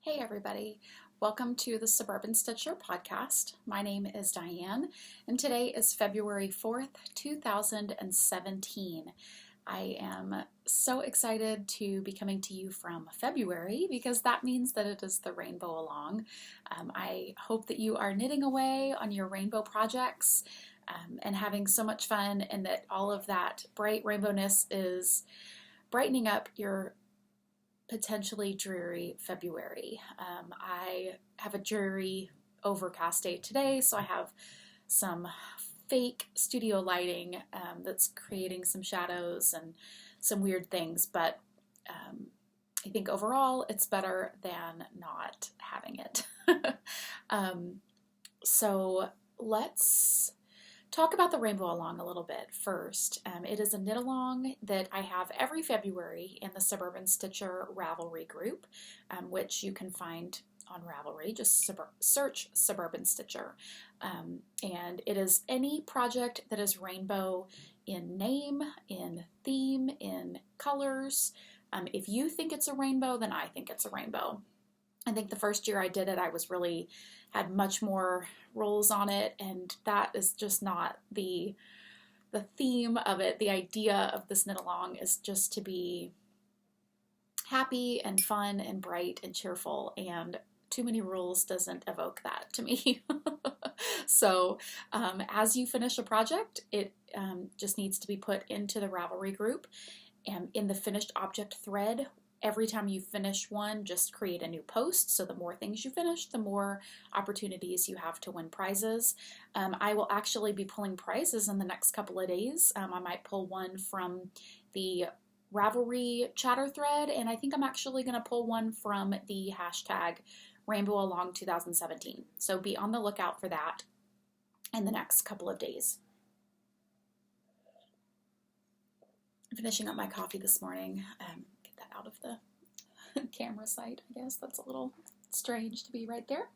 Hey everybody, welcome to the Suburban Stitcher podcast. My name is Diane and today is February 4th, 2017. I am so excited to be coming to you from February because that means that it is the rainbow along. I hope that you are knitting away on your rainbow projects and having so much fun, and that all of that bright rainbowness is brightening up your potentially dreary February. I have a dreary overcast day today, so I have some fake studio lighting that's creating some shadows and some weird things, but I think overall it's better than not having it. So let's talk about the Rainbow Along a little bit first. It is a knit along that I have every February in the Suburban Stitcher Ravelry group, which you can find on Ravelry. Just search Suburban Stitcher. And it is any project that is rainbow in name, in theme, in colors. If you think it's a rainbow, then I think it's a rainbow. I think the first year I did it, I had much more rolls on it, and that is just not the theme of it. The idea of this knit along is just to be happy and fun and bright and cheerful, and too many rules doesn't evoke that to me. So as you finish a project, it just needs to be put into the Ravelry group, and in the finished object thread. Every time you finish one, just create a new post. So the more things you finish, the more opportunities you have to win prizes. I will actually be pulling prizes in the next couple of days. I might pull one from the Ravelry chatter thread, and I think I'm actually going to pull one from the hashtag Rainbow Along 2017. So be on the lookout for that in the next couple of days. I'm finishing up my coffee this morning. Out of the camera sight, I guess. That's a little strange to be right there.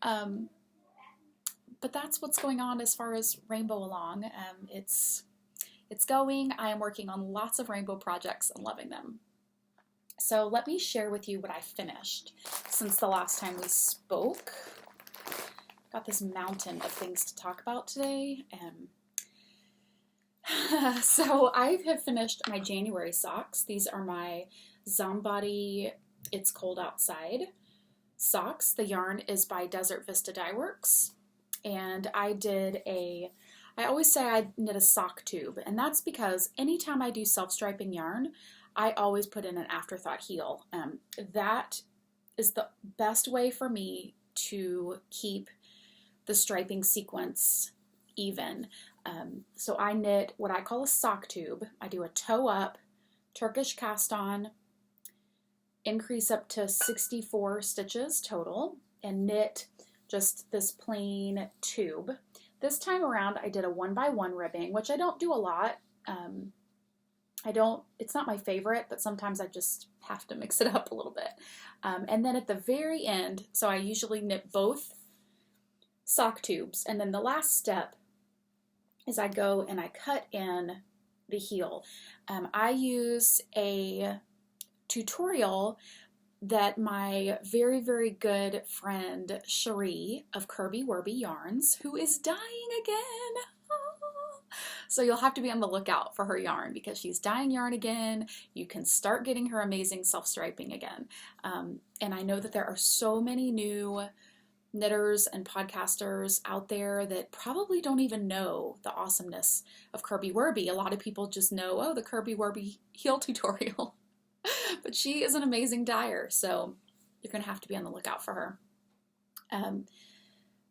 But that's what's going on as far as Rainbow Along. It's going. I am working on lots of rainbow projects and loving them. So let me share with you what I finished since the last time we spoke. Got this mountain of things to talk about today. So I have finished my January socks. These are my Zombody It's Cold Outside socks. The yarn is by Desert Vista Dye Works. And I always say I knit a sock tube. And that's because anytime I do self-striping yarn, I always put in an afterthought heel. That is the best way for me to keep the striping sequence even. So I knit what I call a sock tube. I do a toe up, Turkish cast on, increase up to 64 stitches total, and knit just this plain tube. This time around I did a 1x1 ribbing, which I don't do a lot. It's not my favorite, but sometimes I just have to mix it up a little bit. And then at the very end, so I usually knit both sock tubes, and then the last step is I go and I cut in the heel. I use a tutorial that my very, very good friend Cherie of Kirby Werby Yarns, who is dying again. So you'll have to be on the lookout for her yarn because she's dyeing yarn again. You can start getting her amazing self-striping again. And I know that there are so many new knitters and podcasters out there that probably don't even know the awesomeness of Kirby Werby. A lot of people just know, oh, the Kirby Werby heel tutorial. But she is an amazing dyer, so you're going to have to be on the lookout for her.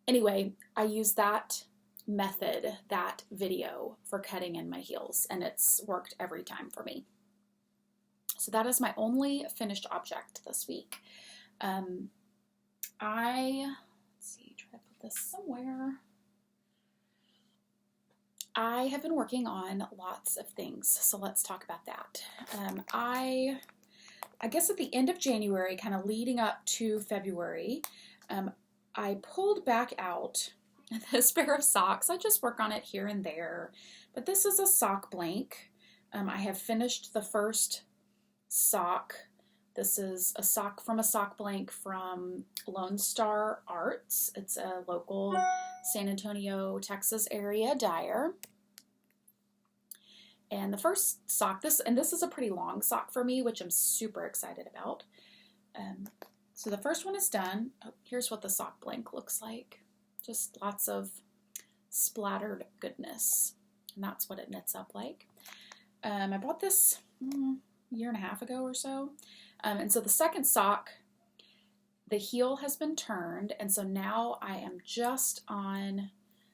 Anyway, I use that method, that video, for cutting in my heels, and it's worked every time for me. So that is my only finished object this week. Try to put this somewhere. I have been working on lots of things, so let's talk about that. I guess at the end of January, kind of leading up to February, I pulled back out this pair of socks. I just work on it here and there, but this is a sock blank. I have finished the first sock This is a sock from a sock blank from Lone Star Arts. It's a local San Antonio, Texas area dyer. And the first sock, this is a pretty long sock for me, which I'm super excited about. So the first one is done. Oh, here's what the sock blank looks like. Just lots of splattered goodness. And that's what it knits up like. I bought this a year and a half ago or so. And so the second sock, the heel has been turned, and so now I am just on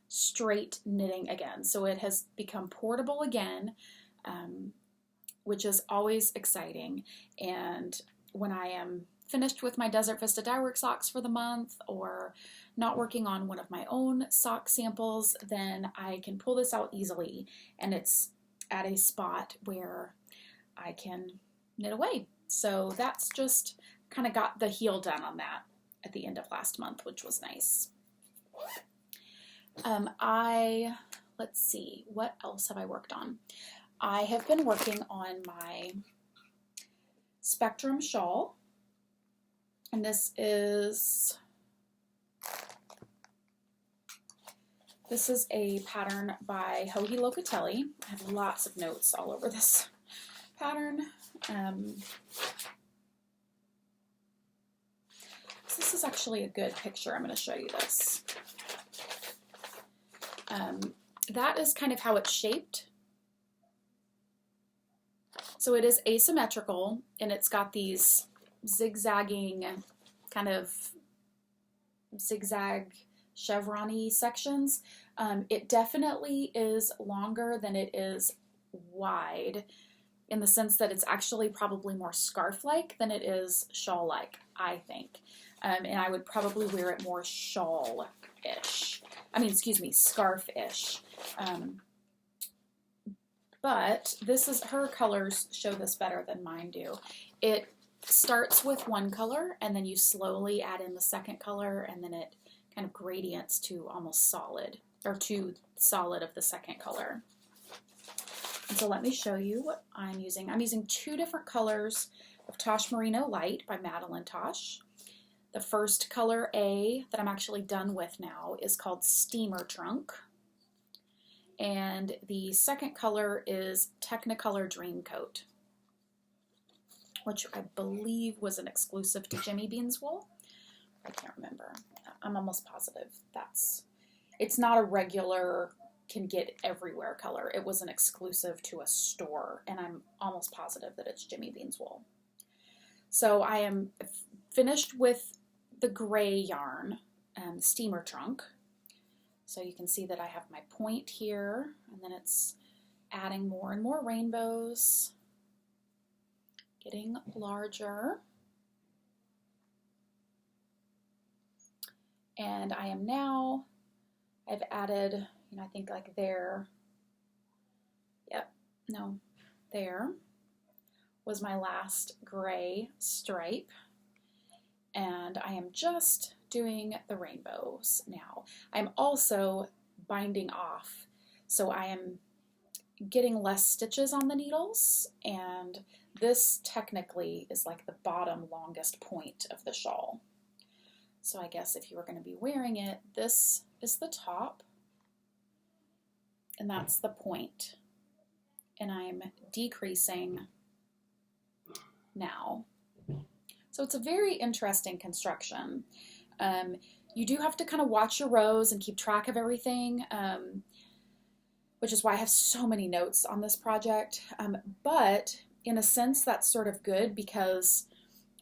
straight knitting again. So it has become portable again, which is always exciting. And when I am finished with my Desert Vista Dyework socks for the month, or not working on one of my own sock samples, then I can pull this out easily, and it's at a spot where I can knit away. So that's just kind of got the heel done on that at the end of last month, which was nice. Let's see, what else have I worked on? I have been working on my Spectrum shawl, and this is a pattern by Joji Locatelli. I have lots of notes all over this pattern. This is actually a good picture. I'm going to show you this. That is kind of how it's shaped. So it is asymmetrical, and it's got these zigzagging, kind of zigzag chevron-y sections. It definitely is longer than it is wide, in the sense that it's actually probably more scarf-like than it is shawl-like, I think. And I would probably wear it more shawl-ish. Scarf-ish. But her colors show this better than mine do. It starts with one color, and then you slowly add in the second color, and then it kind of gradients to almost solid, or to solid of the second color. And so let me show you what I'm using. I'm using 2 different colors of Tosh Merino Light by Madeline Tosh. The first color A that I'm actually done with now is called Steamer Trunk. And the second color is Technicolor Dreamcoat, which I believe was an exclusive to Jimmy Bean's Wool. I can't remember. I'm almost positive it's not a regular can get everywhere color. It was an exclusive to a store, and I'm almost positive that it's Jimmy Bean's Wool. So I am finished with the gray yarn, Steamer Trunk. So you can see that I have my point here, and then it's adding more and more rainbows, getting larger. And I've added, I think like there was my last gray stripe. And I am just doing the rainbows now. I'm also binding off, so I am getting less stitches on the needles, and this technically is like the bottom longest point of the shawl. So I guess if you were going to be wearing it, this is the top, and that's the point. And I'm decreasing now. So it's a very interesting construction. You do have to kind of watch your rows and keep track of everything, which is why I have so many notes on this project. But in a sense, that's sort of good, because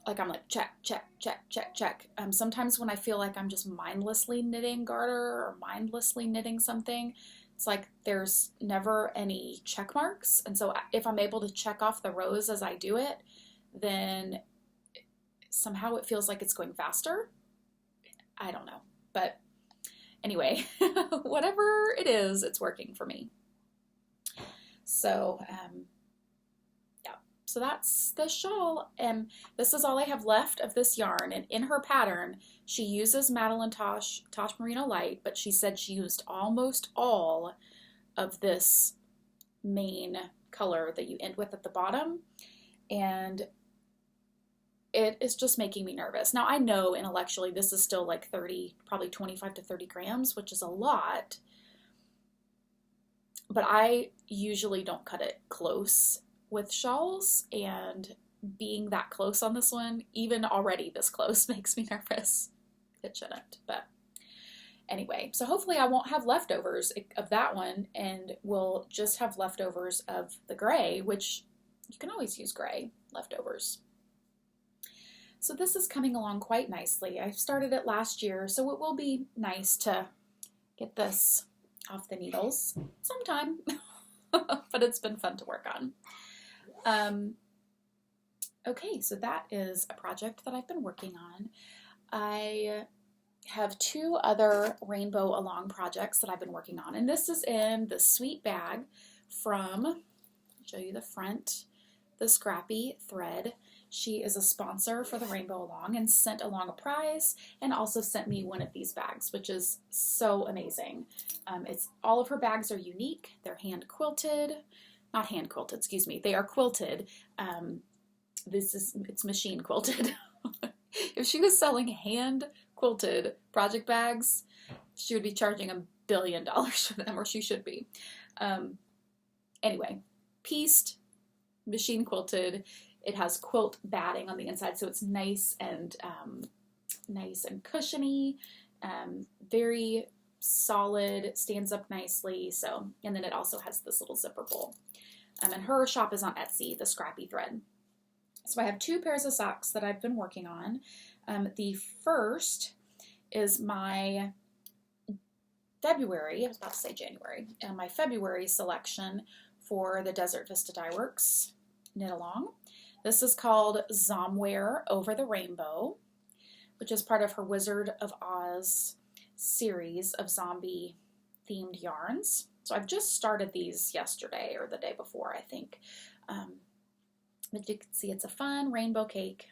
I'm like, check, check, check, check, check. Sometimes when I feel like I'm just mindlessly knitting garter or mindlessly knitting something, it's like there's never any check marks. And so if I'm able to check off the rows as I do it, then somehow it feels like it's going faster. I don't know. But anyway, whatever it is, it's working for me. So, yeah. So that's the shawl. And this is all I have left of this yarn. And in her pattern, she uses Madeline Tosh Merino Light, but she said she used almost all of this main color that you end with at the bottom. And it is just making me nervous. Now I know intellectually this is still like 30, probably 25 to 30 grams, which is a lot, but I usually don't cut it close with shawls, and being that close on this one, even already this close, makes me nervous. It shouldn't, but anyway, so hopefully I won't have leftovers of that one, and we'll just have leftovers of the gray, which you can always use gray leftovers. So this is coming along quite nicely. I started it last year, so it will be nice to get this off the needles sometime, but it's been fun to work on. Okay, so that is a project that I've been working on. I have 2 other rainbow along projects that I've been working on, and this is in the sweet bag from, I'll show you the front, the Scrappy thread. She is a sponsor for the Rainbow Along and sent along a prize, and also sent me one of these bags, which is so amazing. All of her bags are unique. They're hand quilted, not hand quilted, excuse me. They are quilted. It's machine quilted. If she was selling hand quilted project bags, she would be charging $1 billion for them, or she should be. Anyway, pieced, machine quilted. It has quilt batting on the inside, so it's nice and cushiony, very solid, stands up nicely. So, and then it also has this little zipper pull. And her shop is on Etsy, the Scrappy Thread. So I have 2 pairs of socks that I've been working on. The first is my February, I was about to say January, my February selection for the Desert Vista Dye Works knit along. This is called Zomwear Over the Rainbow, which is part of her Wizard of Oz series of zombie themed yarns. So I've just started these yesterday or the day before, I think. But you can see it's a fun rainbow cake.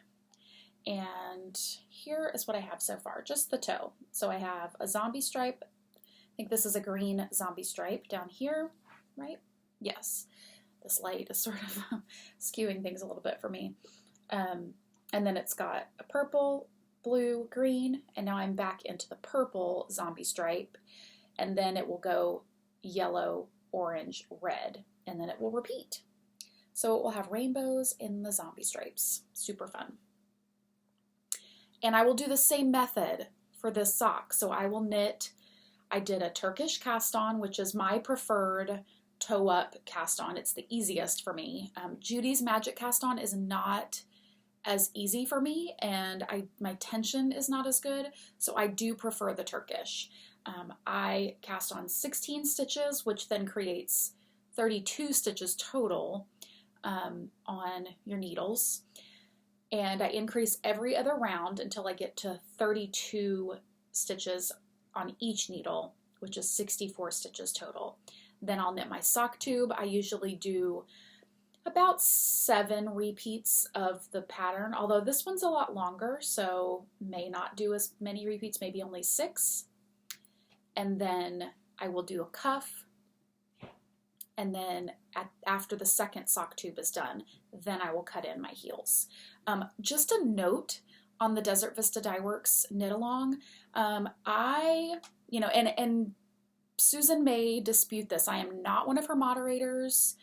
And here is what I have so far, just the toe. So I have a zombie stripe. I think this is a green zombie stripe down here, right? Yes. This light is sort of skewing things a little bit for me. And then it's got a purple, blue, green, and now I'm back into the purple zombie stripe. And then it will go yellow, orange, red, and then it will repeat. So it will have rainbows in the zombie stripes. Super fun. And I will do the same method for this sock. So I will knit, I did a Turkish cast on, which is my preferred toe up cast on. It's the easiest for me. Judy's Magic cast on is not as easy for me, and my tension is not as good, so I do prefer the Turkish. I cast on 16 stitches, which then creates 32 stitches total on your needles, and I increase every other round until I get to 32 stitches on each needle, which is 64 stitches total. Then I'll knit my sock tube. I usually do about 7 repeats of the pattern, although this one's a lot longer, so may not do as many repeats, maybe only 6. And then I will do a cuff, and then after the second sock tube is done, then I will cut in my heels. Just a note on the Desert Vista Dye Works knit along, and Susan may dispute this. I am not one of her moderators.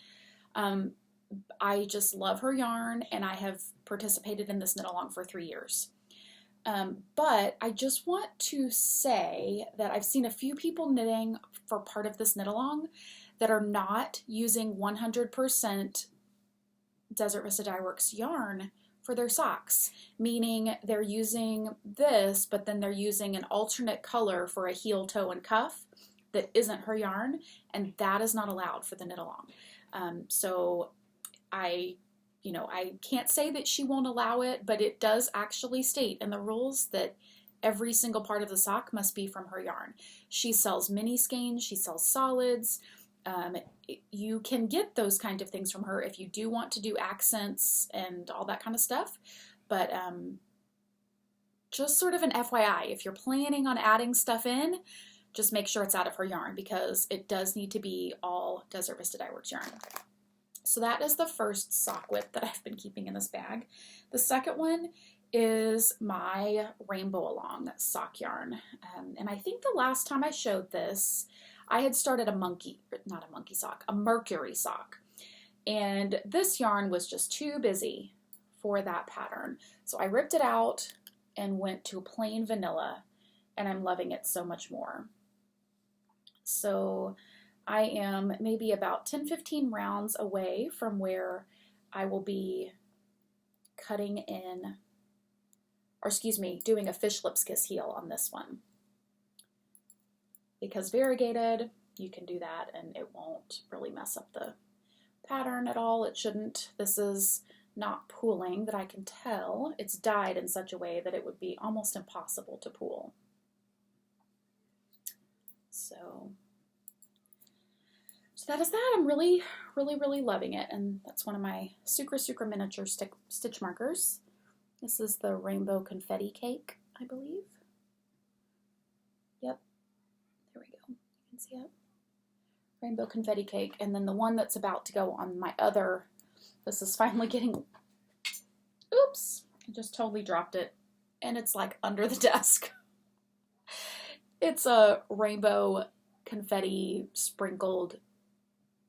I just love her yarn, and I have participated in this knit along for 3 years. But I just want to say that I've seen a few people knitting for part of this knit along that are not using 100% Desert Vista Dye Works yarn for their socks, meaning they're using this, but then they're using an alternate color for a heel, toe, and cuff that isn't her yarn, and that is not allowed for the knit along. So I can't say that she won't allow it, but it does actually state in the rules that every single part of the sock must be from her yarn. She sells mini skeins, she sells solids. You can get those kind of things from her if you do want to do accents and all that kind of stuff, but just sort of an FYI, if you're planning on adding stuff in, just make sure it's out of her yarn, because it does need to be all Desert Vista Dye Works yarn. So that is the first sock width that I've been keeping in this bag. The second one is my Rainbow Along sock yarn. And I think the last time I showed this, I had started a mercury sock. And this yarn was just too busy for that pattern. So I ripped it out and went to a plain vanilla, and I'm loving it so much more. So I am maybe about 10-15 rounds away from where I will be cutting in, or excuse me, doing a fish lips kiss heel on this one. Because variegated, you can do that and it won't really mess up the pattern at all. It shouldn't. This is not pooling that I can tell. It's dyed in such a way that it would be almost impossible to pool. So that is that. I'm really loving it, and that's one of my Sucra miniature stitch markers. This is the Rainbow Confetti Cake, I believe. Yep, there we go. You can see it. Rainbow Confetti Cake, and then the one that's about to go on my other, this is finally getting, oops, I just totally dropped it, and it's like under the desk. It's a rainbow confetti sprinkled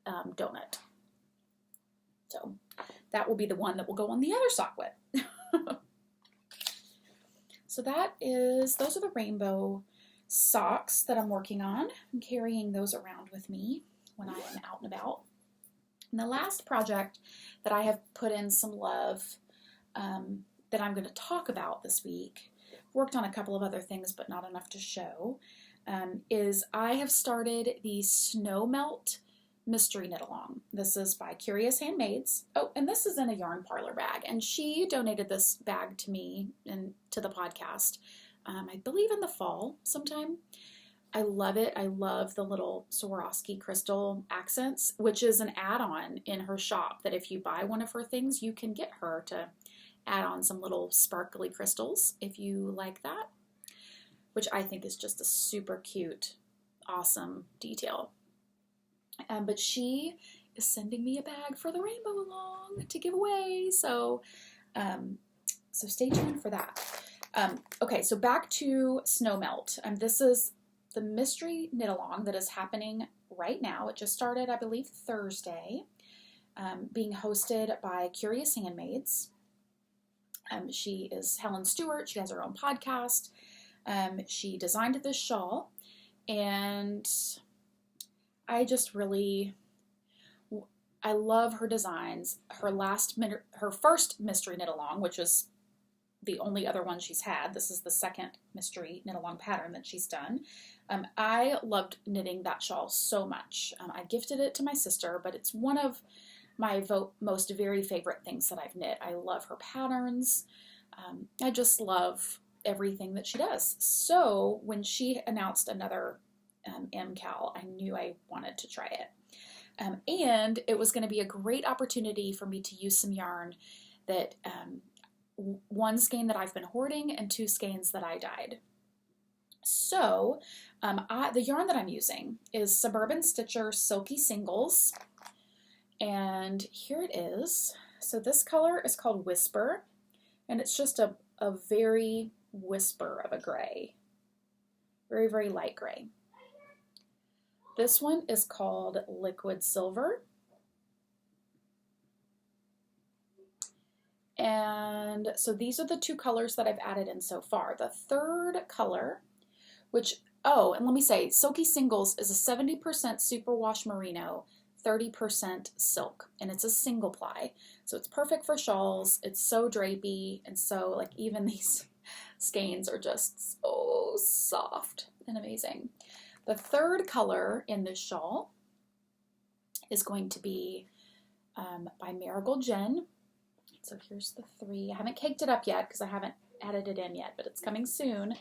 donut. So that will be the one that will go on the other sock width. So those are the rainbow socks that I'm working on. I'm carrying those around with me when I am out and about. And the last project that I have put in some love that I'm going to talk about this week, worked on a couple of other things but not enough to show, is I have started the Snow Melt Mystery Knit Along. This is by Curious Handmaids. Oh, and this is in a Yarn Parlor bag, and she donated this bag to me and to the podcast, I believe in the fall sometime. I love it. I love the little Swarovski crystal accents, which is an add-on in her shop that if you buy one of her things, you can get her to add on some little sparkly crystals if you like that, which I think is just a super cute, awesome detail. But she is sending me a bag for the Rainbow Along to give away, so stay tuned for that. Okay, so back to Snow Melt. This is the mystery knit along that is happening right now. It just started, I believe, Thursday, being hosted by Curious Handmaids. She is Helen Stewart. She has her own podcast. She designed this shawl, and I love her designs. Her first mystery knit along, which was the only other one she's had. This is the second mystery knit along pattern that she's done. I loved knitting that shawl so much. I gifted it to my sister, but it's one of my most very favorite things that I've knit. I love her patterns. I just love everything that she does. So when she announced another MCAL, I knew I wanted to try it. And it was going to be a great opportunity for me to use some yarn that, one skein that I've been hoarding and 2 skeins that I dyed. So the yarn that I'm using is Suburban Stitcher Silky Singles, and here it is. So this color is called Whisper, and it's just a very whisper of a gray, very, very light gray. This one is called Liquid Silver. And so these are the 2 colors that I've added in so far. The third color, and let me say, Silky Singles is a 70% superwash merino, 30% silk, and it's a single ply. So it's perfect for shawls. It's so drapey, and so like even these skeins are just so soft and amazing. The third color in this shawl is going to be by Marigold Jen. So here's the 3. I haven't caked it up yet because I haven't added it in yet, but it's coming soon.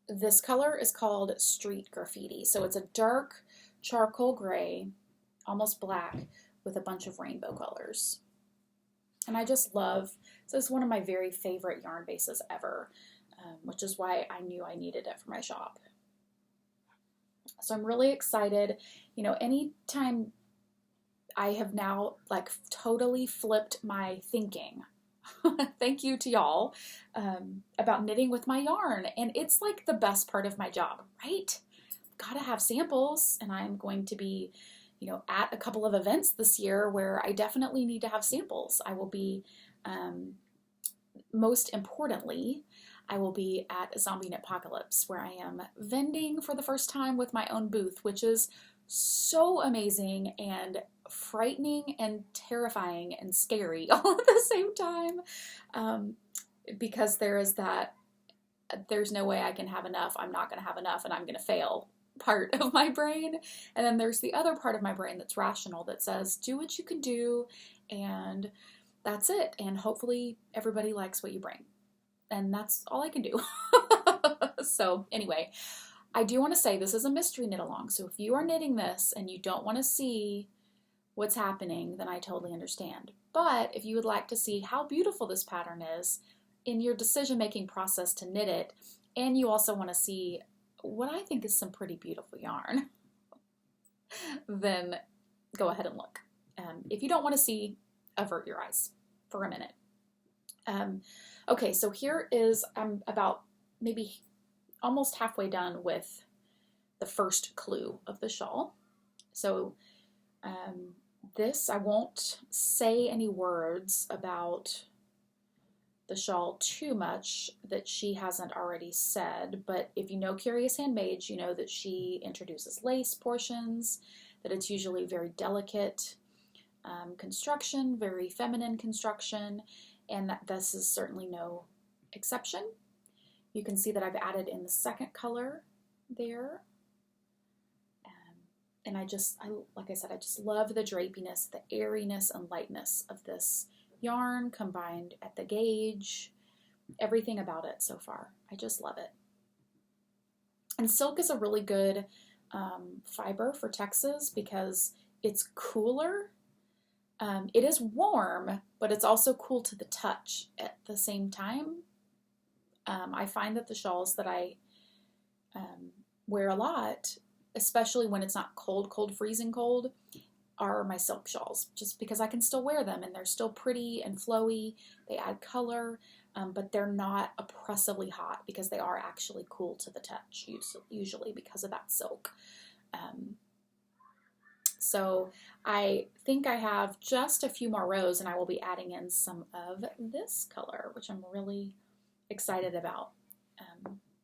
This color is called Street Graffiti. So it's a dark charcoal gray, almost black, with a bunch of rainbow colors. And I just love, so it's one of my very favorite yarn bases ever, which is why I knew I needed it for my shop. So I'm really excited. You know, anytime I have now like totally flipped my thinking. Thank you to y'all about knitting with my yarn. And it's like the best part of my job, right? Gotta have samples, and I'm going to be, you know, at a couple of events this year where I definitely need to have samples. I will be, most importantly, I will be at Zombie Knit Apocalypse, where I am vending for the first time with my own booth, which is so amazing and frightening and terrifying and scary all at the same time, because there is that there's no way I can have enough, I'm not going to have enough, and I'm going to fail part of my brain. And then there's the other part of my brain that's rational that says, do what you can do, and that's it. And hopefully everybody likes what you bring. And that's all I can do. So anyway, I do want to say this is a mystery knit along. So if you are knitting this and you don't want to see what's happening, then I totally understand. But if you would like to see how beautiful this pattern is in your decision-making process to knit it, and you also want to see what I think is some pretty beautiful yarn, then go ahead and look. If you don't want to see, avert your eyes for a minute. Okay, so here is, I'm about maybe almost halfway done with the first clue of the shawl. So this, I won't say any words about the shawl too much that she hasn't already said, but if you know Curious Handmaids, you know that she introduces lace portions, that it's usually very delicate construction, very feminine construction, and that this is certainly no exception. You can see that I've added in the second color there. And like I said, I just love the drapiness, the airiness and lightness of this yarn combined at the gauge, everything about it so far. I just love it. And silk is a really good fiber for Texas because it's cooler. It is warm, but it's also cool to the touch at the same time. I find that the shawls that I wear a lot, especially when it's not cold, freezing cold, are my silk shawls, just because I can still wear them and they're still pretty and flowy. They add color, but they're not oppressively hot because they are actually cool to the touch, usually because of that silk. So I think I have just a few more rows and I will be adding in some of this color, which I'm really excited about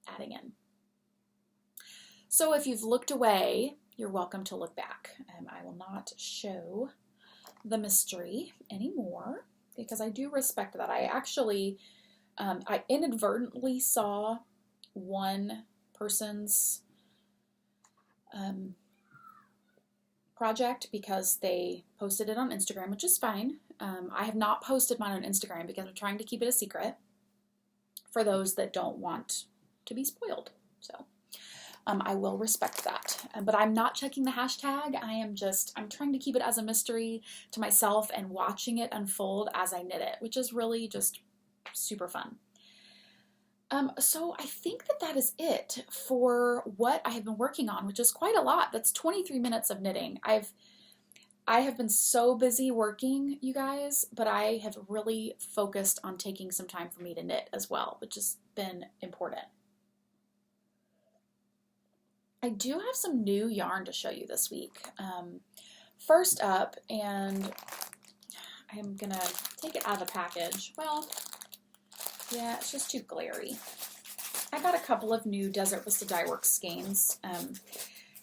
adding in. So if you've looked away, you're welcome to look back. I will not show the mystery anymore because I do respect that. I actually, I inadvertently saw one person's project because they posted it on Instagram, which is fine. I have not posted mine on Instagram because I'm trying to keep it a secret for those that don't want to be spoiled. So I will respect that. But I'm not checking the hashtag. I'm trying to keep it as a mystery to myself and watching it unfold as I knit it, which is really just super fun. So I think that is it for what I have been working on, which is quite a lot. That's 23 minutes of knitting. I have been so busy working, you guys, but I have really focused on taking some time for me to knit as well, which has been important. I do have some new yarn to show you this week. First up, and I'm gonna take it out of the package. Well, yeah, it's just too glary. I got a couple of new Desert Vista Dye Works skeins.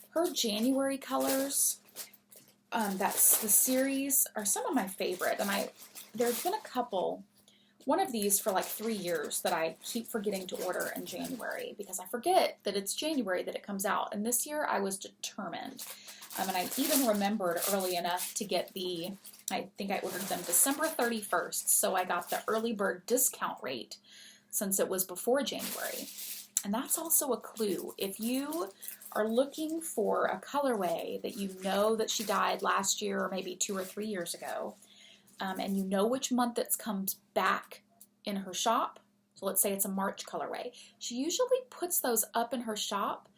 Her January colors, that's the series, are some of my favorite, and there's been a couple, one of these for like 3 years that I keep forgetting to order in January because I forget that it's January that it comes out, and this year I was determined. And I even remembered early enough to get I think I ordered them December 31st, so I got the early bird discount rate since it was before January. And that's also a clue. If you are looking for a colorway that you know that she dyed last year or maybe 2 or 3 years ago, and you know which month it comes back in her shop, so let's say it's a March colorway, she usually puts those up in her shop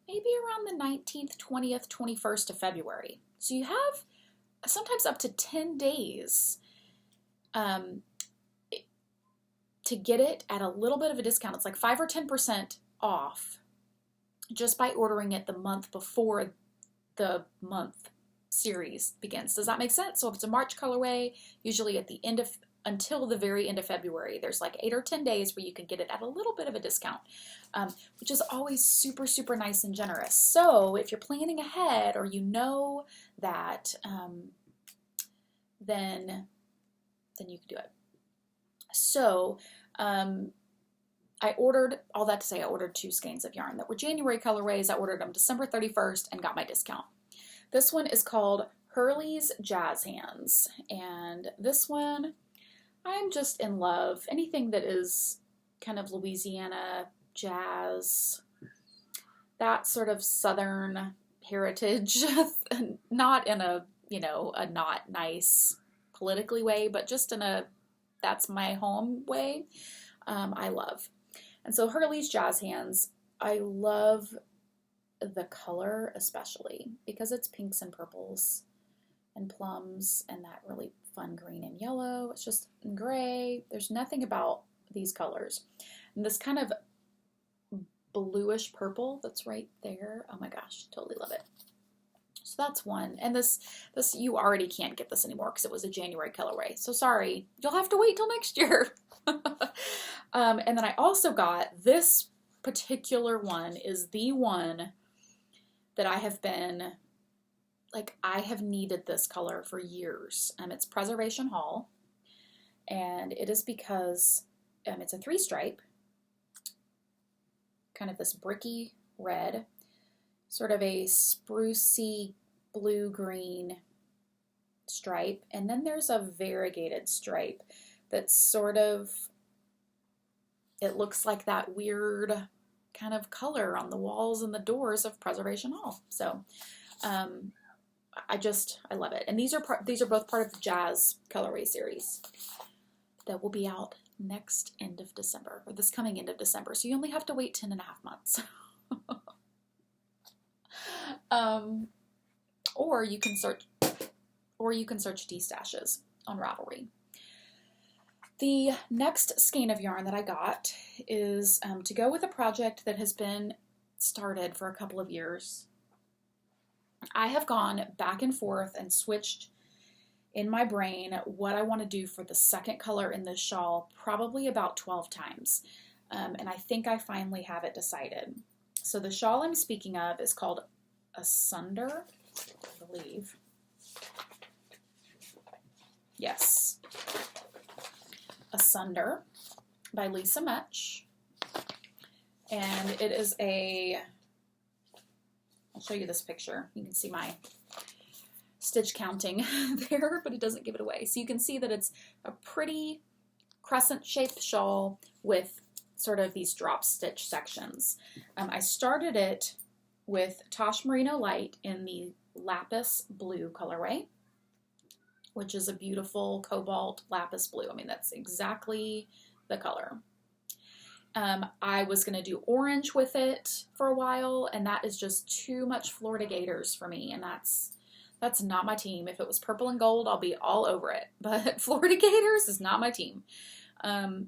maybe around the 19th, 20th, 21st of February. So you have sometimes up to 10 days um, to get it at a little bit of a discount. It's like 5 or 10% off just by ordering it the month before the month series begins. Does that make sense? So if it's a March colorway, usually at the end of until the very end of February, there's like 8 or 10 days where you can get it at a little bit of a discount, which is always super, super nice and generous. So if you're planning ahead or you know that, then you can do it. So I ordered, all that to say, I ordered 2 skeins of yarn that were January colorways. I ordered them December 31st and got my discount. This one is called Hurley's Jazz Hands, and this one, I'm just in love. Anything that is kind of Louisiana jazz, that sort of Southern heritage, not in a, a not nice politically way, but just in a, that's my home way, I love. And so Hurley's Jazz Hands, I love the color especially because it's pinks and purples and plums and that really fun green and yellow. It's just gray. There's nothing about these colors. And this kind of bluish purple that's right there. Oh my gosh, totally love it. So that's one. And this you already can't get this anymore because it was a January colorway. So sorry, you'll have to wait till next year. And then I also got this particular one is the one that I have been, like, I have needed this color for years. It's Preservation Hall, and it is because it's a 3-stripe, kind of this bricky red, sort of a sprucey blue-green stripe, and then there's a variegated stripe that's sort of, it looks like that weird kind of color on the walls and the doors of Preservation Hall. So I love it. And these are both part of the Jazz colorway series that will be out next end of December, or this coming end of December. So you only have to wait 10 and a half months. Or you can search D-stashes on Ravelry. The next skein of yarn that I got is to go with a project that has been started for a couple of years. I have gone back and forth and switched in my brain what I want to do for the second color in this shawl probably about 12 times. And I think I finally have it decided. So the shawl I'm speaking of is called Asunder, I believe. Yes. Asunder by Lisa Mutch. And it is I'll show you this picture. You can see my stitch counting there, but it doesn't give it away. So you can see that it's a pretty crescent-shaped shawl with sort of these drop stitch sections. I started it with Tosh Merino Light in the Lapis Blue colorway, which is a beautiful cobalt lapis blue. I mean, that's exactly the color. I was going to do orange with it for a while, and that is just too much Florida Gators for me, and that's not my team. If it was purple and gold, I'll be all over it, but Florida Gators is not my team. I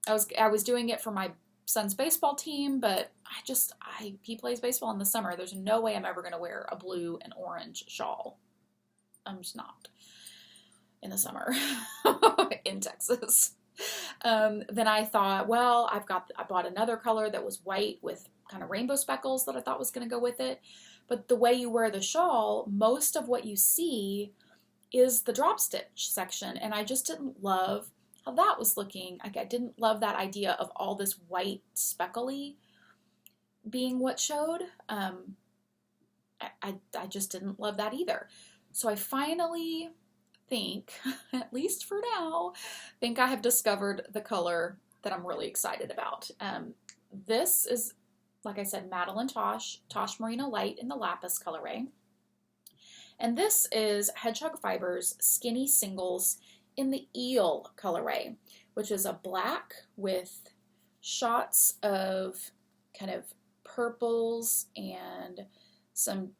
was doing it for my son's baseball team, but he plays baseball in the summer. There's no way I'm ever going to wear a blue and orange shawl. I'm just not in the summer in Texas. Then I thought, well, I bought another color that was white with kind of rainbow speckles that I thought was going to go with it. But the way you wear the shawl, most of what you see is the drop stitch section. And I just didn't love how that was looking. I didn't love that idea of all this white speckly being what showed. I just didn't love that either. So I finally think, at least for now, I have discovered the color that I'm really excited about. This is, like I said, Madeline Tosh Merino Light in the Lapis colorway. And this is Hedgehog Fibers Skinny Singles in the Eel colorway, which is a black with shots of kind of purples and some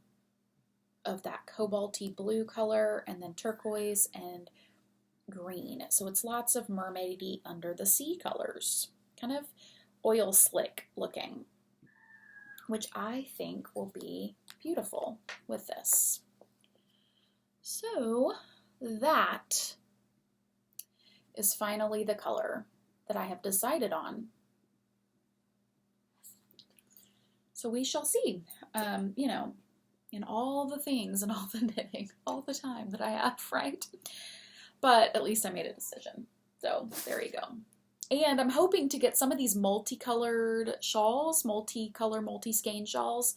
of that cobalty blue color, and then turquoise and green. So it's lots of mermaidy under the sea colors, kind of oil slick looking, which I think will be beautiful with this. So that is finally the color that I have decided on. So we shall see, you know, in all the things and all the knitting all the time that I have, right? But at least I made a decision. So there you go. And I'm hoping to get some of these multicolored shawls, multicolor, multi-skein shawls,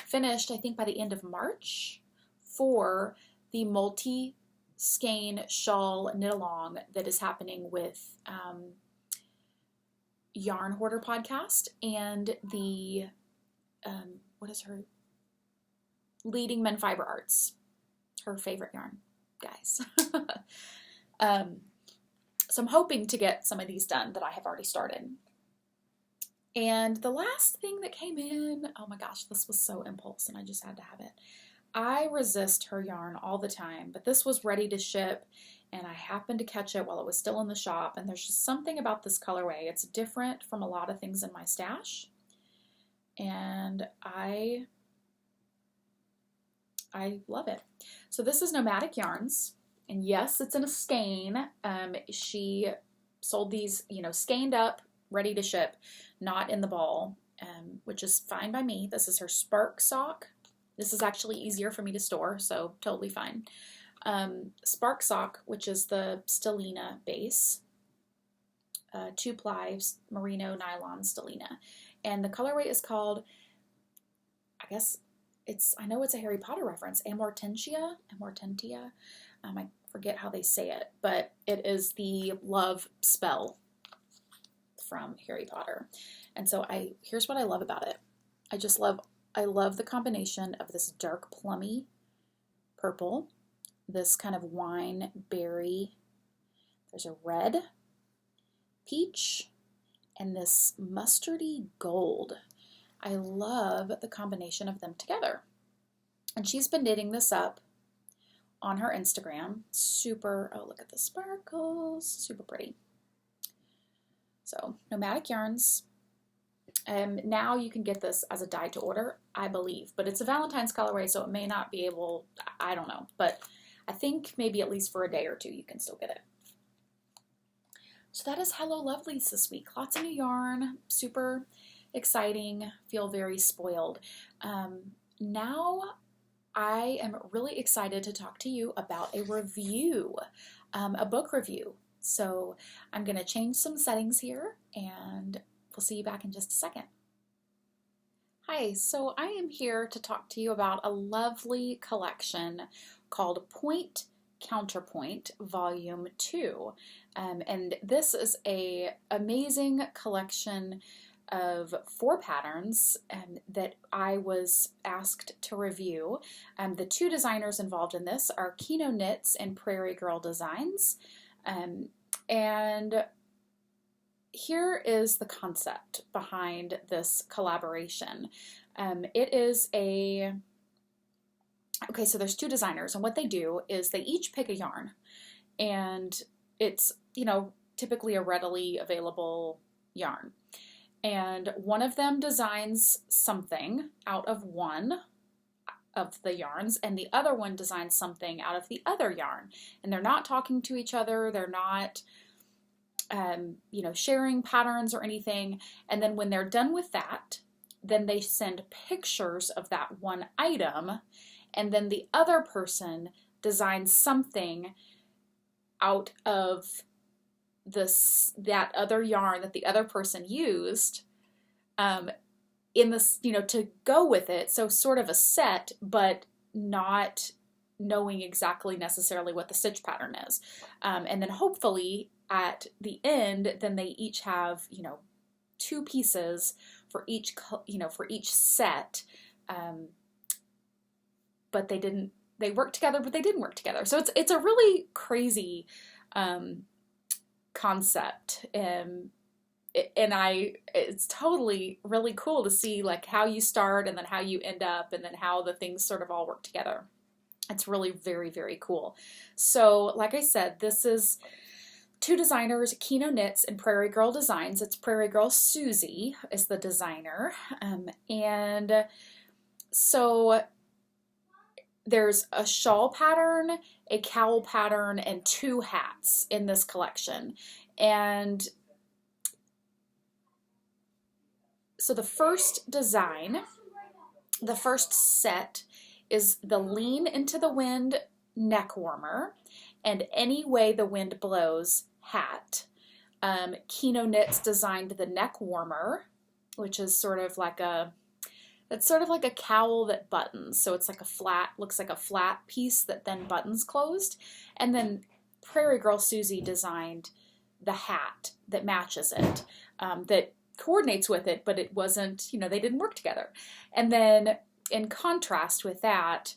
finished, I think, by the end of March for the multi-skein shawl knit-along that is happening with Yarn Hoarder podcast and the, what is her? Leading Men Fiber Arts, her favorite yarn, guys. So I'm hoping to get some of these done that I have already started. And the last thing that came in, oh my gosh, this was so impulse and I just had to have it. I resist her yarn all the time, but this was ready to ship and I happened to catch it while it was still in the shop, and there's just something about this colorway. It's different from a lot of things in my stash, and I love it. So this is Nomadic Yarns, and yes, it's in a skein. She sold these, you know, skeined up, ready to ship, not in the ball, which is fine by me. This is her Spark Sock. This is actually easier for me to store, so totally fine. Spark Sock, which is the Stellina base, 2-ply merino nylon Stellina, and the colorway is called, I know it's a Harry Potter reference, Amortentia. I forget how they say it, but it is the love spell from Harry Potter. And so here's what I love about it. I love the combination of this dark plummy purple, this kind of wine berry, there's a red, peach, and this mustardy gold. I love the combination of them together. And she's been knitting this up on her Instagram. Super, oh, look at the sparkles, super pretty. So, Nomadic Yarns. Now you can get this as a dye to order, I believe, but it's a Valentine's colorway, so it may not be able, I don't know, but I think maybe at least for a day or two you can still get it. So that is Hello Lovelies this week. Lots of new yarn, super exciting, feel very spoiled. Now I am really excited to talk to you about a review, a book review. So I'm going to change some settings here and we'll see you back in just a second. Hi, so I am here to talk to you about a lovely collection called Point Counterpoint Volume 2. And this is an amazing collection of 4 patterns that I was asked to review. The 2 designers involved in this are Kino Knits and Prairie Girl Designs. And here is the concept behind this collaboration. It is okay, so there's 2 designers, and what they do is they each pick a yarn, and it's, you know, typically a readily available yarn. And one of them designs something out of one of the yarns, and the other one designs something out of the other yarn. And they're not talking to each other, they're not you know, sharing patterns or anything. And then when they're done with that, then they send pictures of that one item, and then the other person designs something out of that other yarn that the other person used in this, you know, to go with it. So sort of a set, but not knowing exactly necessarily what the stitch pattern is. And then hopefully at the end, then they each have, you know, 2 pieces for each, you know, for each set. But they worked together, but they didn't work together. So it's a really crazy concept. it's totally really cool to see like how you start and then how you end up and then how the things sort of all work together. It's really very, very cool. So like I said, this is two designers, Kino Knits and Prairie Girl Designs. It's Prairie Girl Susie is the designer. And so there's a shawl pattern, a cowl pattern, and two hats in this collection. And so the first design, the first set is the Lean into the Wind neck warmer and Any Way the Wind Blows hat. Kino Knits designed the neck warmer, which is sort of like a cowl that buttons. So it's like a flat, looks like a flat piece that then buttons closed. And then Prairie Girl Susie designed the hat that matches it, that coordinates with it, but it wasn't, they didn't work together. And then in contrast with that,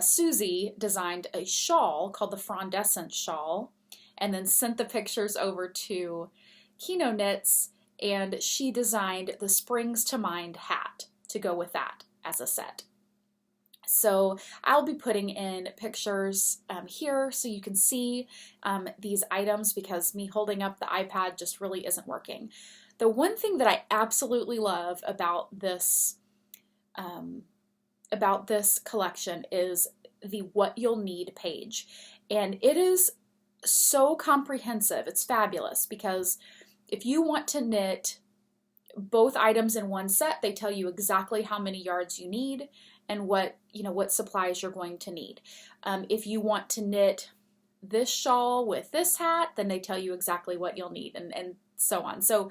Susie designed a shawl called the Frondescent shawl and then sent the pictures over to Kino Knits, and she designed the Springs to Mind hat to go with that as a set. So I'll be putting in pictures here so you can see these items, because me holding up the iPad just really isn't working. The one thing that I absolutely love about this collection is the What You'll Need page. And it is so comprehensive. It's fabulous, because if you want to knit both items in one set, they tell you exactly how many yards you need and what supplies you're going to need. If you want to knit this shawl with this hat, then they tell you exactly what you'll need, and so on. So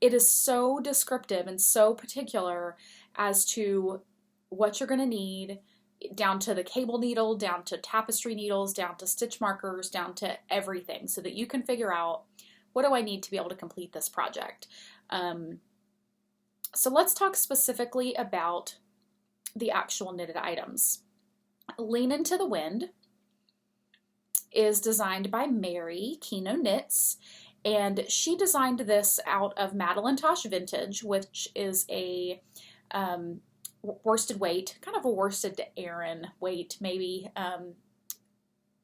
it is so descriptive and so particular as to what you're going to need, down to the cable needle, down to tapestry needles, down to stitch markers, down to everything, so that you can figure out, what do I need to be able to complete this project? So let's talk specifically about the actual knitted items. Lean into the Wind is designed by Mary, Kino Knits, and she designed this out of Madeline Tosh Vintage, which is a worsted weight, kind of a worsted to Aran weight, maybe,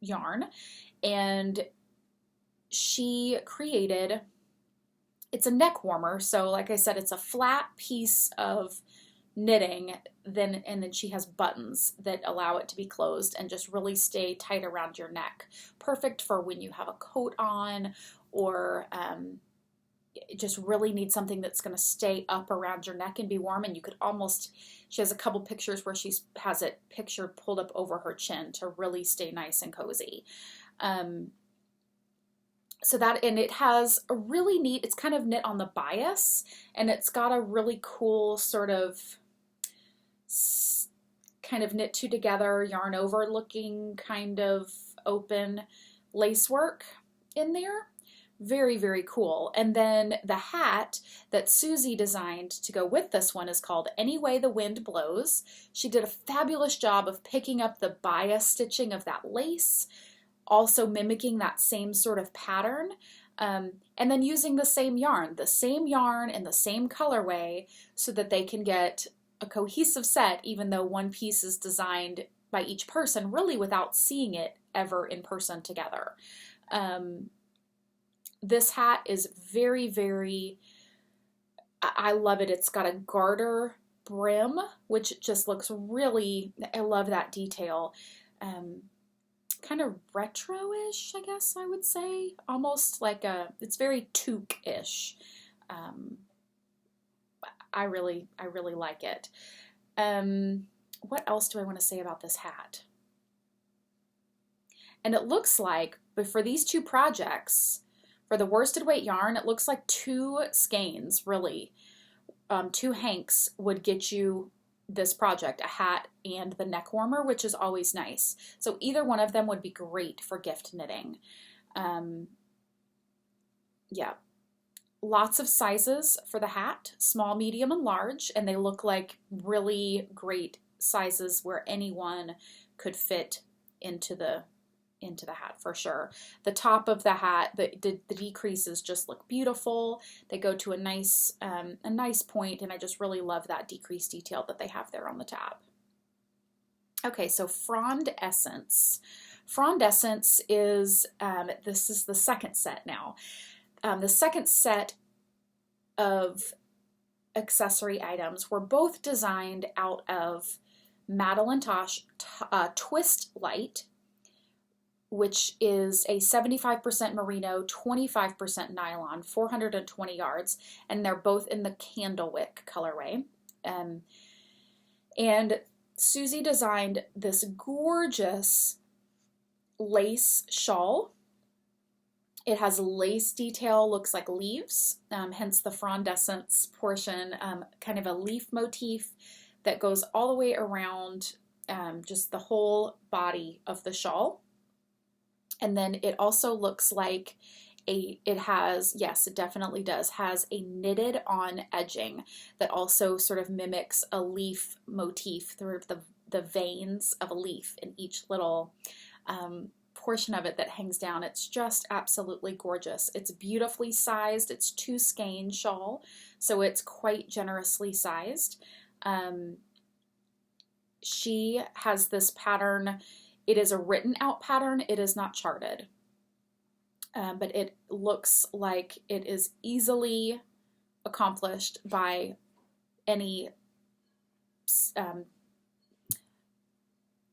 yarn. And she created, it's a neck warmer, so like I said, it's a flat piece of knitting, and then she has buttons that allow it to be closed and just really stay tight around your neck. Perfect for when you have a coat on, or just really need something that's going to stay up around your neck and be warm. And you could almost, she has a couple pictures where she has it pictured pulled up over her chin to really stay nice and cozy. So that, and it has a really neat, it's kind of knit on the bias, and it's got a really cool sort of knit two together, yarn over looking kind of open lace work in there. Very, very cool. And then the hat that Susie designed to go with this one is called Any Way the Wind Blows. She did a fabulous job of picking up the bias stitching of that lace, also mimicking that same sort of pattern, and then using the same yarn and the same colorway, so that they can get a cohesive set, even though one piece is designed by each person, really without seeing it ever in person together. This hat is very, very, I love it. It's got a garter brim, which just looks really, I love that detail. Kind of retro-ish, I guess I would say. Almost like it's very toque-ish. I really like it. What else do I want to say about this hat? And it looks like, but for these two projects, for the worsted weight yarn, it looks like two skeins, really. Two hanks would get you this project, a hat and the neck warmer, which is always nice. So either one of them would be great for gift knitting. Yeah. Lots of sizes for the hat, small, medium, and large, and they look like really great sizes where anyone could fit into the into the hat for sure. The top of the hat, the decreases just look beautiful. They go to a nice point, and I just really love that decrease detail that they have there on the tab. Okay, so Frond Essence. Frond Essence is, this is the second set now. The second set of accessory items were both designed out of Madeline Tosh Twist Light, which is a 75% merino, 25% nylon, 420 yards, and they're both in the Candlewick colorway. And Susie designed this gorgeous lace shawl. It has lace detail, looks like leaves, hence the frondescence portion, kind of a leaf motif that goes all the way around just the whole body of the shawl. And then it also looks like it has, yes, it definitely does, has a knitted on edging that also sort of mimics a leaf motif through the veins of a leaf in each little portion of it that hangs down. It's just absolutely gorgeous. It's beautifully sized. It's 2 skein shawl, so it's quite generously sized. She has this pattern. It is a written out pattern. It is not charted, but it looks like it is easily accomplished by any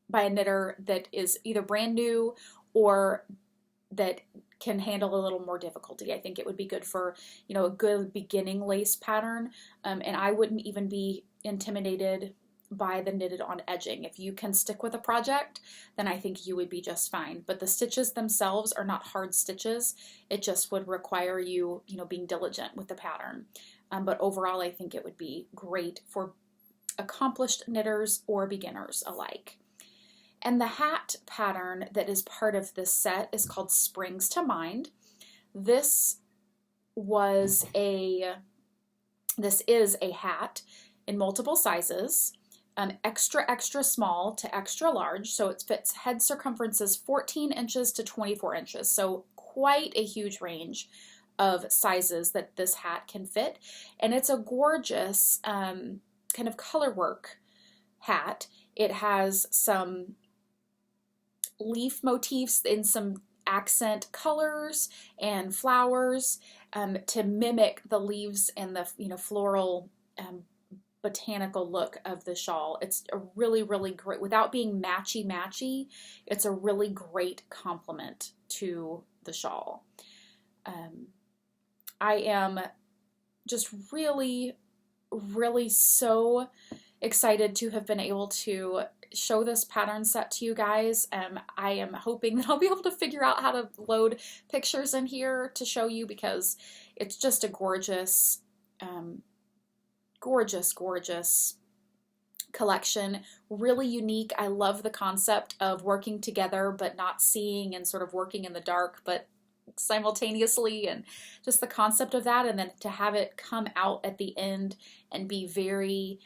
by a knitter that is either brand new or that can handle a little more difficulty. I think it would be good for, a good beginning lace pattern, and I wouldn't even be intimidated by the knitted on edging. If you can stick with a project, then I think you would be just fine. But the stitches themselves are not hard stitches. It just would require you, being diligent with the pattern. But overall, I think it would be great for accomplished knitters or beginners alike. And the hat pattern that is part of this set is called Springs to Mind. This is a hat in multiple sizes, extra small to extra large. So it fits head circumferences 14 inches to 24 inches. So quite a huge range of sizes that this hat can fit. And it's a gorgeous kind of color work hat. It has some leaf motifs in some accent colors and flowers to mimic the leaves and the floral botanical look of the shawl. It's a really, really great, without being matchy, it's a really great complement to the shawl. I am just really, really so excited to have been able to show this pattern set to you guys. I am hoping that I'll be able to figure out how to load pictures in here to show you, because it's just a gorgeous, gorgeous collection. Really unique. I love the concept of working together but not seeing, and sort of working in the dark but simultaneously, and just the concept of that, and then to have it come out at the end and be very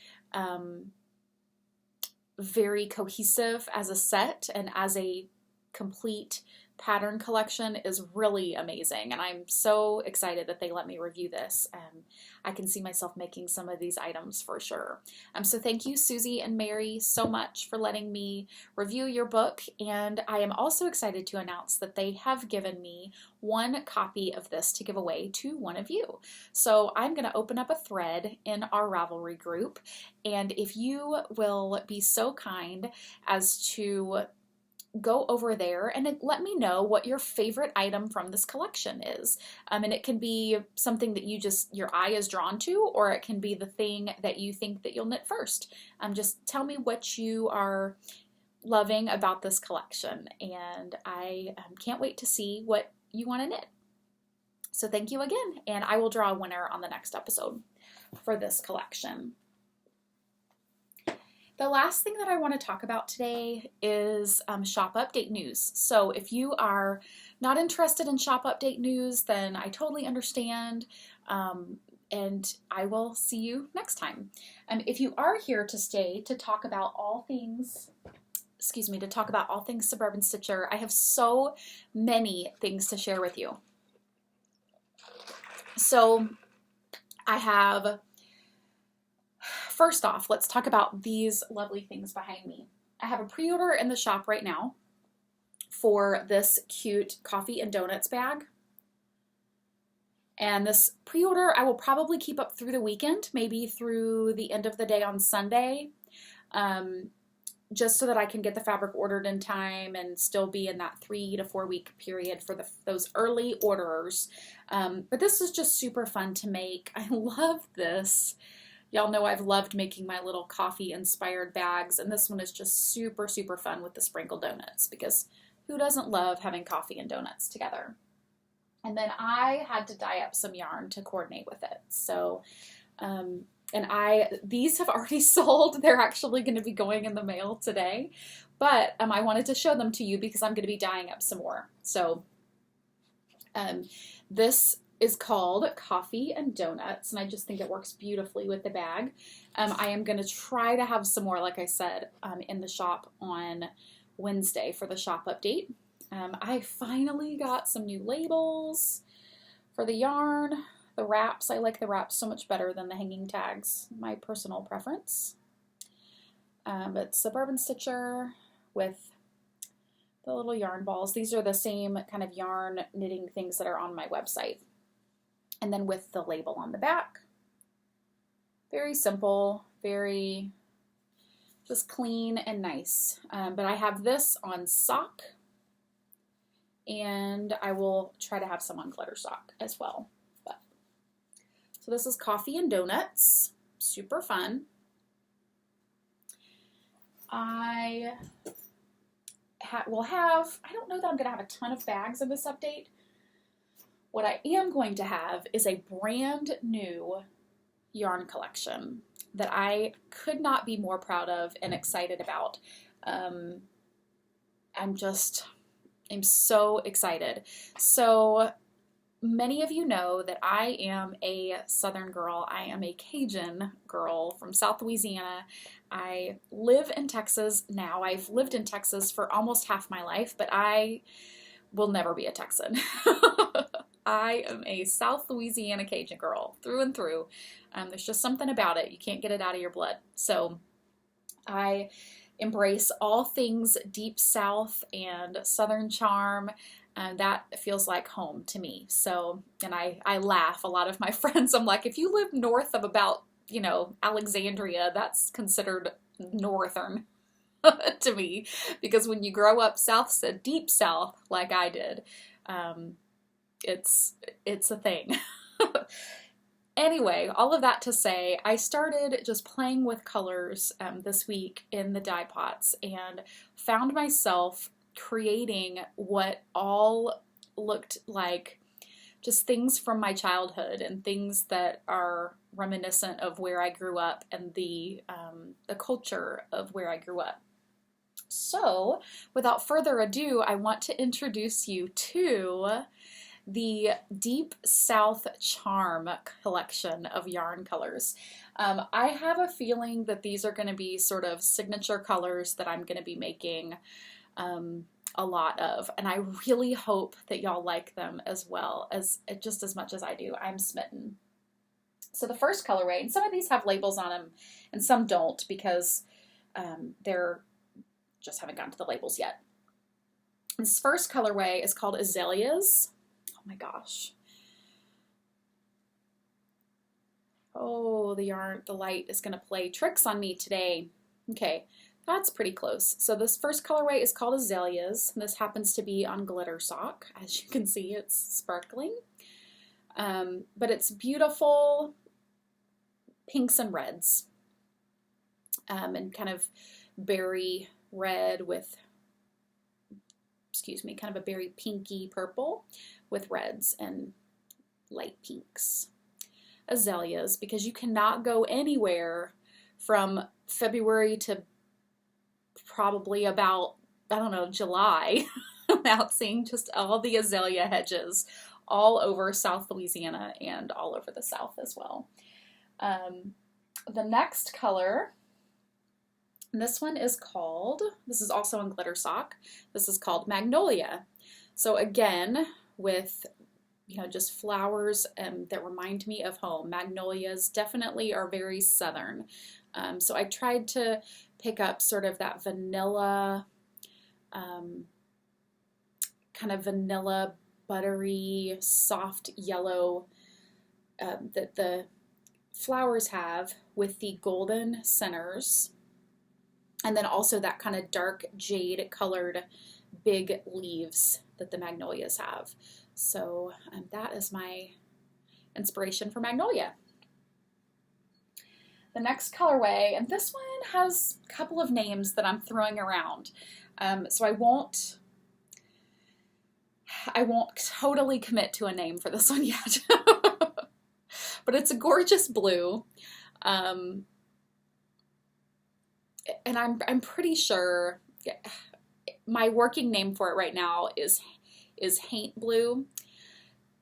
very cohesive as a set and as a complete pattern collection is really amazing, and I'm so excited that they let me review this. I can see myself making some of these items for sure. So thank you, Susie and Mary, so much for letting me review your book, and I am also excited to announce that they have given me 1 copy of this to give away to one of you. So I'm going to open up a thread in our Ravelry group, and if you will be so kind as to go over there and let me know what your favorite item from this collection is. And it can be something that your eye is drawn to, or it can be the thing that you think that you'll knit first. Just tell me what you are loving about this collection, and I can't wait to see what you want to knit. So thank you again, and I will draw a winner on the next episode for this collection. The last thing that I want to talk about today is shop update news. So if you are not interested in shop update news, then I totally understand, and I will see you next time. If you are here to stay to talk about all things excuse me, to talk about all things Suburban Stitcher. I have so many things to share with you. So I have, first off, let's talk about these lovely things behind me. I have a pre-order in the shop right now for this cute coffee and donuts bag. And this pre-order I will probably keep up through the weekend, maybe through the end of the day on Sunday, just so that I can get the fabric ordered in time and still be in that 3 to 4 week period for those early orderers. But this is just super fun to make. I love this. Y'all know I've loved making my little coffee inspired bags, and this one is just super, super fun with the sprinkled donuts, because who doesn't love having coffee and donuts together? And then I had to dye up some yarn to coordinate with it. So, these have already sold. They're actually going to be going in the mail today, but I wanted to show them to you because I'm going to be dyeing up some more. So, this is called Coffee and Donuts, and I just think it works beautifully with the bag. I am going to try to have some more, like I said, in the shop on Wednesday for the shop update. I finally got some new labels for the yarn. The wraps, I like the wraps so much better than the hanging tags, my personal preference. But Suburban Stitcher with the little yarn balls. These are the same kind of yarn knitting things that are on my website. And then with the label on the back. Very simple, very just clean and nice. But I have this on sock, and I will try to have some on glitter sock as well. So this is Coffee and Donuts, super fun. I don't know that I'm going to have a ton of bags in this update. What I am going to have is a brand new yarn collection that I could not be more proud of and excited about. I'm so excited. So many of you know that I am a Southern girl. I am a Cajun girl from South Louisiana. I live in Texas now. I've lived in Texas for almost half my life, but I will never be a Texan. I am a South Louisiana Cajun girl through and through. There's just something about it. You can't get it out of your blood. So I embrace all things deep South and Southern charm. That feels like home to me. So, and I laugh. A lot of my friends, I'm like, if you live north of about, Alexandria, that's considered northern to me. Because when you grow up south, deep South, like I did, it's a thing. Anyway, all of that to say, I started just playing with colors this week in the dye pots and found myself creating what all looked like just things from my childhood and things that are reminiscent of where I grew up and the culture of where I grew up. So, without further ado, I want to introduce you to the Deep South Charm collection of yarn colors. I have a feeling that these are going to be sort of signature colors that I'm going to be making a lot of, and I really hope that y'all like them as well, as just as much as I do. I'm smitten. So the first colorway, and some of these have labels on them and some don't because they're just haven't gotten to the labels yet. This first colorway is called Azaleas. Oh my gosh. Oh, the light is going to play tricks on me today. Okay, that's pretty close. So this first colorway is called Azaleas. This happens to be on glitter sock. As you can see, it's sparkling. But it's beautiful pinks and reds. And kind of berry red with, kind of a berry pinky purple with reds and light pinks. Azaleas, because you cannot go anywhere from February to probably about, July without seeing just all the azalea hedges all over South Louisiana and all over the South as well. The next color And this one is called, this is also in glitter sock, this is called Magnolia. So again, with just flowers that remind me of home. Magnolias definitely are very southern. So I tried to pick up sort of that vanilla, kind of vanilla, buttery, soft yellow that the flowers have with the golden centers. And then also that kind of dark jade colored big leaves that the magnolias have. So that is my inspiration for Magnolia. The next colorway, and this one has a couple of names that I'm throwing around. So I won't totally commit to a name for this one yet. But it's a gorgeous blue. And I'm pretty sure my working name for it right now is haint blue,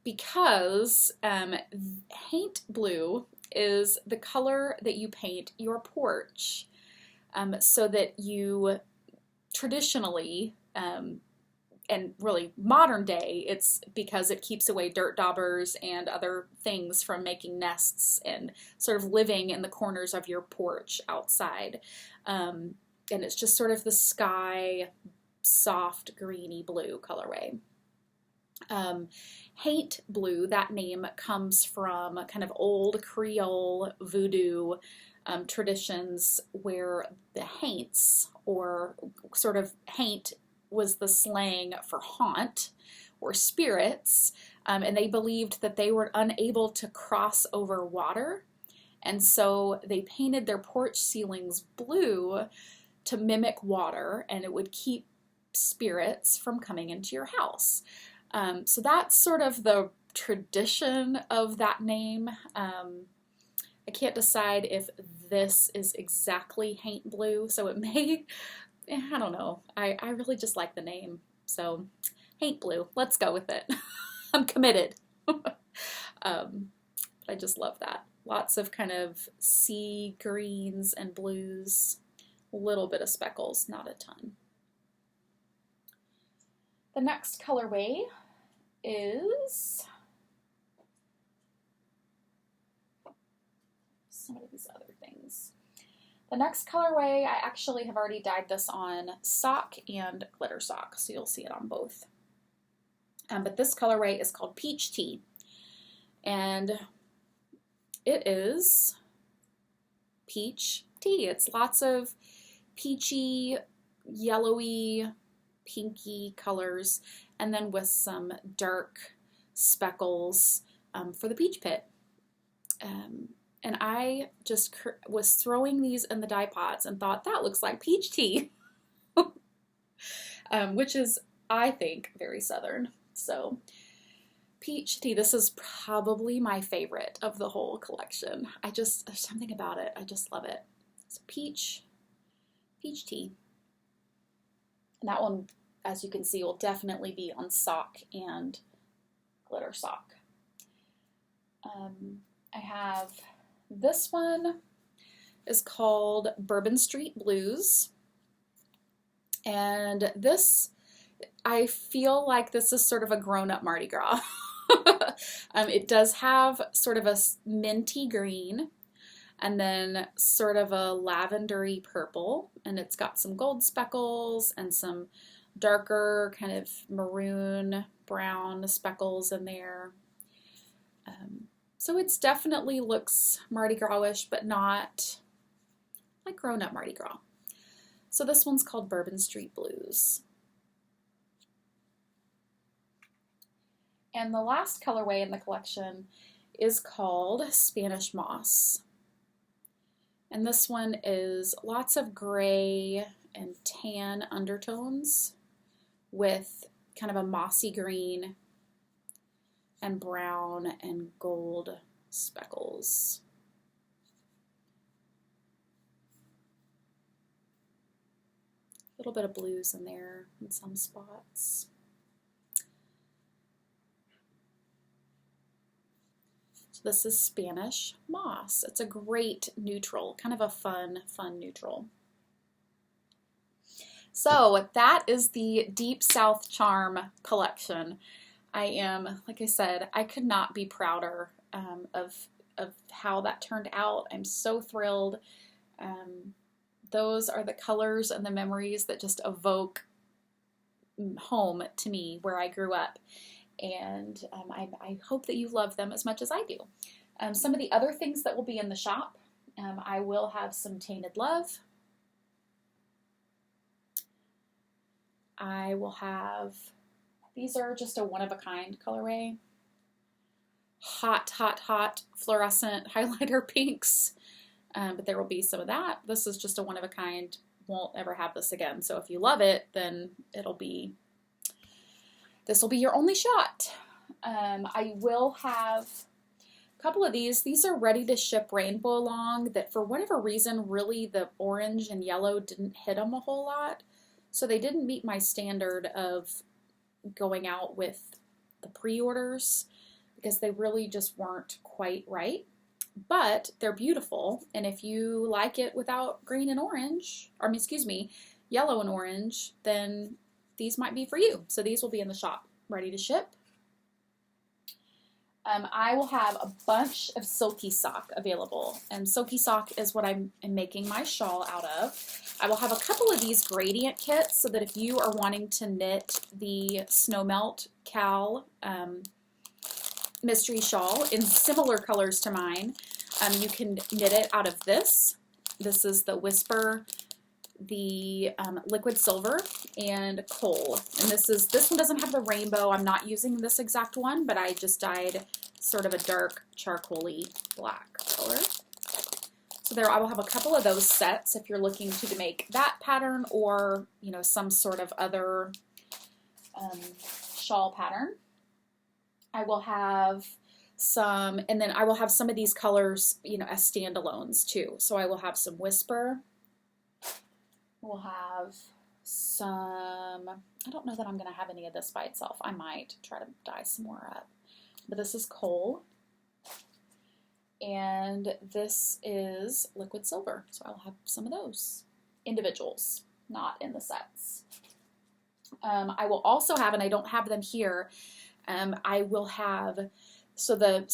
because haint blue is the color that you paint your porch, so that you traditionally, and really modern day, it's because it keeps away dirt daubers and other things from making nests and sort of living in the corners of your porch outside. And it's just sort of the sky, soft greeny blue colorway. Haint blue, that name comes from kind of old Creole voodoo traditions where the haints, or sort of haint was the slang for haunt or spirits, and they believed that they were unable to cross over water, and so they painted their porch ceilings blue to mimic water, and it would keep spirits from coming into your house. So that's sort of the tradition of that name. I can't decide if this is exactly haint blue, so it may, I don't know. I really just like the name. So haint blue, let's go with it. I'm committed. I just love that. Lots of kind of sea greens and blues, a little bit of speckles, not a ton. The next colorway is some of these other things. The next colorway, I actually have already dyed this on sock and glitter sock, so you'll see it on both. But this colorway is called Peach Tea, and it is peach tea. It's lots of peachy, yellowy, pinky colors, and then with some dark speckles for the peach pit. And I just was throwing these in the dye pots and thought, that looks like peach tea, which is, I think, very southern. So peach tea, this is probably my favorite of the whole collection. There's something about it. I just love it. So peach tea. And that one, as you can see, will definitely be on sock and glitter sock. I have this one is called Bourbon Street Blues. And this, I feel like this is sort of a grown-up Mardi Gras. It does have sort of a minty green and then sort of a lavendery purple, and it's got some gold speckles and some darker kind of maroon brown speckles in there. So it's definitely looks Mardi Gras-ish, but not like grown-up Mardi Gras. So this one's called Bourbon Street Blues. And the last colorway in the collection is called Spanish Moss. And this one is lots of gray and tan undertones with kind of a mossy green and brown and gold speckles. A little bit of blues in there in some spots. So this is Spanish Moss. It's a great neutral, kind of a fun neutral. So that is the Deep South Charm collection. I am, like I said, I could not be prouder of how that turned out. I'm so thrilled. Um, those are the colors and the memories that just evoke home to me where I grew up. And I hope that you love them as much as I do. Some of the other things that will be in the shop, I will have some Tainted Love. I will have, these are just a one-of-a-kind colorway. Hot, hot, hot fluorescent highlighter pinks. But there will be some of that. This is just a one-of-a-kind. Won't ever have this again. So if you love it, then this will be your only shot. I will have a couple of these. These are ready to ship rainbow along that for whatever reason, really the orange and yellow didn't hit them a whole lot. So they didn't meet my standard of going out with the pre-orders because they really just weren't quite right. But they're beautiful, and if you like it without green and orange, or excuse me, yellow and orange, then these might be for you. So these will be in the shop, ready to ship. I will have a bunch of Silky Sock available, and Silky Sock is what I'm making my shawl out of. I will have a couple of these gradient kits so that if you are wanting to knit the Snow Melt Cal mystery shawl in similar colors to mine, you can knit it out of this. This is the Whisper, the liquid silver, and coal. And this one doesn't have the rainbow. I'm not using this exact one, but I just dyed sort of a dark charcoaly black color. So there, I will have a couple of those sets if you're looking to make that pattern or some sort of other shawl pattern. I will have some, and then I will have some of these colors, as standalones too. So I will have some Whisper. We'll have some, I don't know that I'm going to have any of this by itself. I might try to dye some more up. But this is Coal. And this is Liquid Silver. So I'll have some of those individuals, not in the sets. I will also have, and I don't have them here, I will have, so the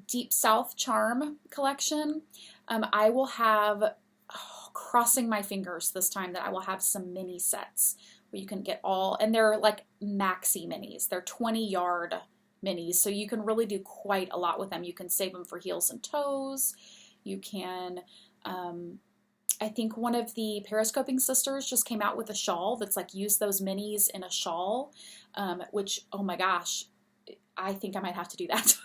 Deep South Charm collection, I will have, crossing my fingers this time, that I will have some mini sets where you can get all, and they're like maxi minis. They're 20-yard minis, so you can really do quite a lot with them. You can save them for heels and toes. You can, I think one of the Periscoping sisters just came out with a shawl that's like, use those minis in a shawl, which, oh my gosh, I think I might have to do that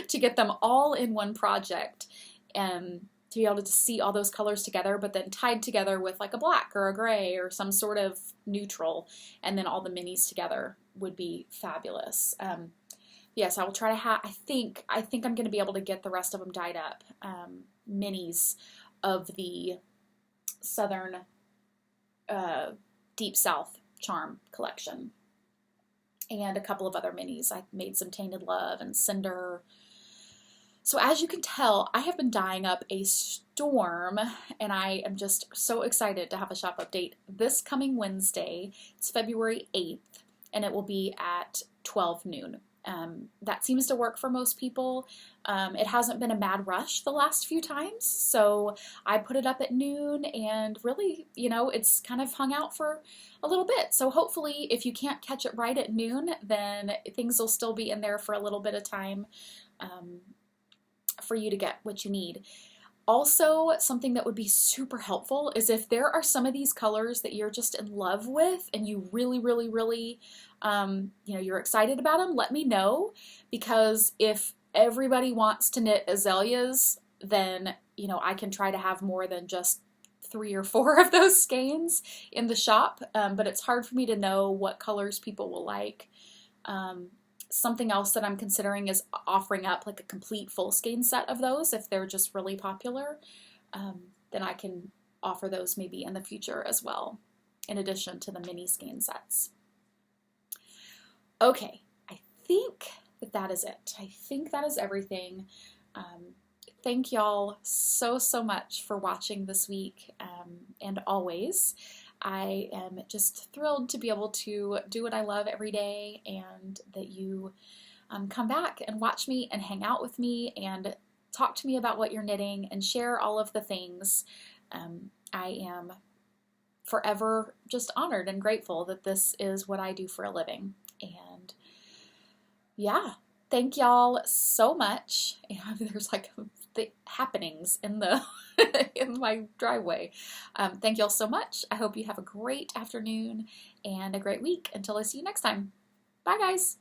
to get them all in one project and to be able to see all those colors together, but then tied together with like a black or a gray or some sort of neutral, and then all the minis together would be fabulous. Yes, I will try to have, I think I'm going to be able to get the rest of them dyed up, minis of the Southern Deep South Charm collection. And a couple of other minis. I made some Tainted Love and Cinder. So as you can tell, I have been dyeing up a storm, and I am just so excited to have a shop update this coming Wednesday. It's February 8th, and it will be at 12 noon. That seems to work for most people. It hasn't been a mad rush the last few times, so I put it up at noon, and really, it's kind of hung out for a little bit. So hopefully, if you can't catch it right at noon, then things will still be in there for a little bit of time for you to get what you need. Also, something that would be super helpful is if there are some of these colors that you're just in love with and you really, really, really, you're excited about them, let me know, because if everybody wants to knit azaleas, then, I can try to have more than just 3 or 4 of those skeins in the shop, but it's hard for me to know what colors people will like. Something else that I'm considering is offering up like a complete full skein set of those if they're just really popular. Then I can offer those maybe in the future as well, in addition to the mini skein sets. Okay, I think that is it. I think that is everything. Thank y'all so much for watching this week, and always. I am just thrilled to be able to do what I love every day, and that you come back and watch me and hang out with me and talk to me about what you're knitting and share all of the things. I am forever just honored and grateful that this is what I do for a living. And yeah, thank y'all so much. And there's like the happenings in the in my driveway. Thank y'all so much. I hope you have a great afternoon and a great week. Until I see you next time. Bye, guys.